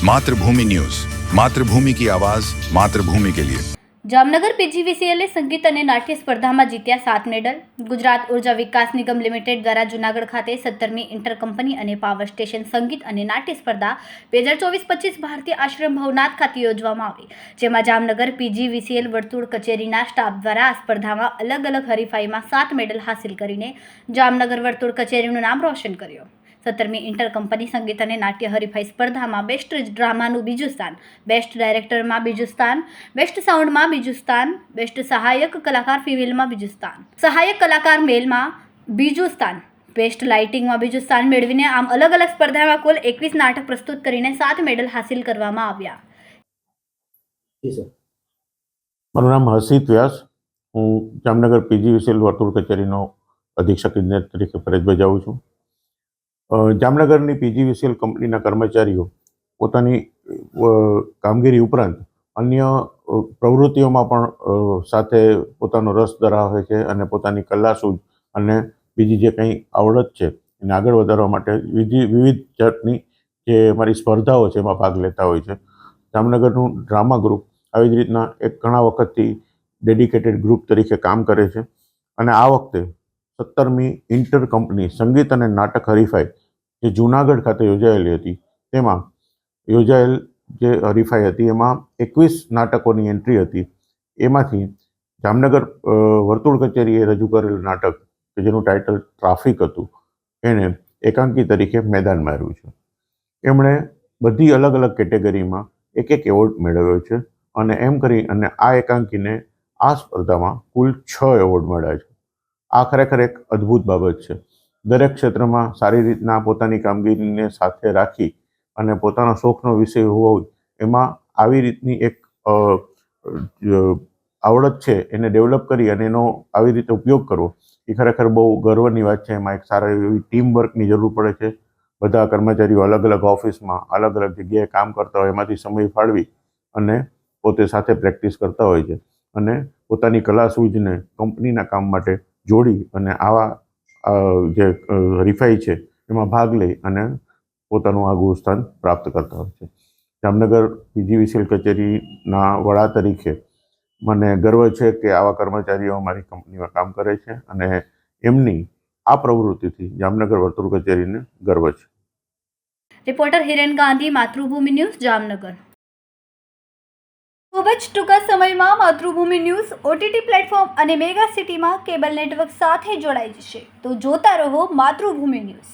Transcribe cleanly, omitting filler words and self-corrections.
मातृभूमि न्यूज, मातृभूमि की आवाज, मातृभूमि के लिए। જામનગર પીજીવીસીએલે સંગીત અને નાટ્ય સ્પર્ધામાં જીત્યા 7 મેડલ। ગુજરાત ઉર્જા વિકાસ નિગમ લિમિટેડ દ્વારા જૂનાગઢ ખાતે 17મી ઇન્ટર કંપની અને પાવર સ્ટેશન સંગીત અને નાટ્ય સ્પર્ધા 2024-25 ભારતીય આશ્રમ ભવનાથ ખાતે યોજવામાં આવી, જેમાં જામનગર પીજીવીસીએલ વર્તુળ કચેરીના સ્ટાફ દ્વારા આ સ્પર્ધામાં અલગ અલગ હરીફાઈમાં 7 મેડલ હાંસલ કરીને જામનગર વર્તુળ કચેરીનું નામ રોશન કર્યું। 17મી ઇન્ટર કંપની સંગીત અને નાટ્ય હરીફાઈ સ્પર્ધામાં બેસ્ટ ડ્રામાનું બીજું સ્થાન, બેસ્ટ ડાયરેક્ટરમાં બીજું સ્થાન, બેસ્ટ સાઉન્ડમાં બીજું સ્થાન, બેસ્ટ સહાયક કલાકાર ફિમેલમાં બીજું સ્થાન, સહાયક કલાકાર મેલમાં બીજું સ્થાન, બેસ્ટ લાઇટિંગમાં બીજું સ્થાન મેળવીને આમ અલગ અલગ સ્પર્ધામાં કુલ 21 નાટક પ્રસ્તુત કરીને 7 મેડલ હાંસલ કરવામાં આવ્યા। મારું નામ હર્ષિત વ્યાસ, હું જામનગર પીજીવીસીએલ વર્તુળ કચેરીનો અધિક્ષક ઇજનેર તરીકે ફરજ બજાવું છું। જામનગરની પીજીવીસીએલ કંપનીના કર્મચારીઓ પોતાની કામગીરી ઉપરાંત અન્ય પ્રવૃત્તિઓમાં પણ સાથે પોતાનો રસ ધરાવે છે અને પોતાની કલા સૂઝ અને બીજી જે કંઈ આવડત છે એને આગળ વધારવા માટે વિવિધ જાતની જે અમારી સ્પર્ધાઓ છે એમાં ભાગ લેતા હોય છે। જામનગરનું ડ્રામા ગ્રુપ આવી જ રીતના એક ઘણા વખતથી ડેડિકેટેડ ગ્રુપ તરીકે કામ કરે છે અને આ વખતે 17મી ઇન્ટર કંપની સંગીત અને નાટક હરીફાઈ જે જૂનાગઢ ખાતે યોજાયેલી હતી, તેમાં યોજાયેલ જે હરીફાઈ હતી એમાં 21 નાટકોની એન્ટ્રી હતી। એમાંથી જામનગર વર્તુળ કચેરીએ રજૂ કરેલ નાટક કે જેનું ટાઇટલ ટ્રાફિક હતું, એણે એકાંકી તરીકે મેદાન માર્યું છે। એમણે બધી અલગ અલગ કેટેગરીમાં એક એવોર્ડ મેળવ્યો છે અને એમ કરી અને આ એકાંકીને આ સ્પર્ધામાં કુલ 6 એવોર્ડ મળ્યા છે। આ ખરેખર એક અદ્ભુત બાબત છે। દરેક ક્ષેત્રમાં સારી રીતના પોતાની કામગીરીને સાથે રાખી અને પોતાનો શોખનો વિષય હોય એમાં આવી રીતની એક આવડત છે એને ડેવલપ કરી અને એનો આવી રીતે ઉપયોગ કરવો એ ખરેખર બહુ ગર્વની વાત છે। એમાં એક સારા એવી ટીમ વર્કની જરૂર પડે છે। બધા કર્મચારીઓ અલગ અલગ ઓફિસમાં અલગ અલગ જગ્યાએ કામ કરતા હોય, એમાંથી સમય ફાળવી અને પોતે સાથે પ્રેક્ટિસ કરતા હોય છે અને પોતાની કલા સૂઝને કંપનીના કામ માટે જોડી અને આવા જે હરીફાઈ છે એમાં ભાગ લઈ અને પોતાનું આગવું સ્થાન પ્રાપ્ત કરતા હોય છે। જામનગર પીજીવીસીએલ કચેરીના વડા તરીકે મને ગર્વ છે કે આવા કર્મચારીઓ અમારી કંપનીમાં કામ કરે છે અને એમની આ પ્રવૃત્તિથી જામનગર વર્તુળ કચેરીને ગર્વ છે। Reporter Hiren Gandhi, Matrubhumi news, Jamnagar. ખૂબ જ ટૂંકા સમયમાં માતૃભૂમિ ન્યૂઝ ઓટીટી પ્લેટફોર્મ અને મેગા સિટીમાં કેબલ નેટવર્ક સાથે જોડાઈ જશે, તો જોતા રહો માતૃભૂમિ ન્યૂઝ।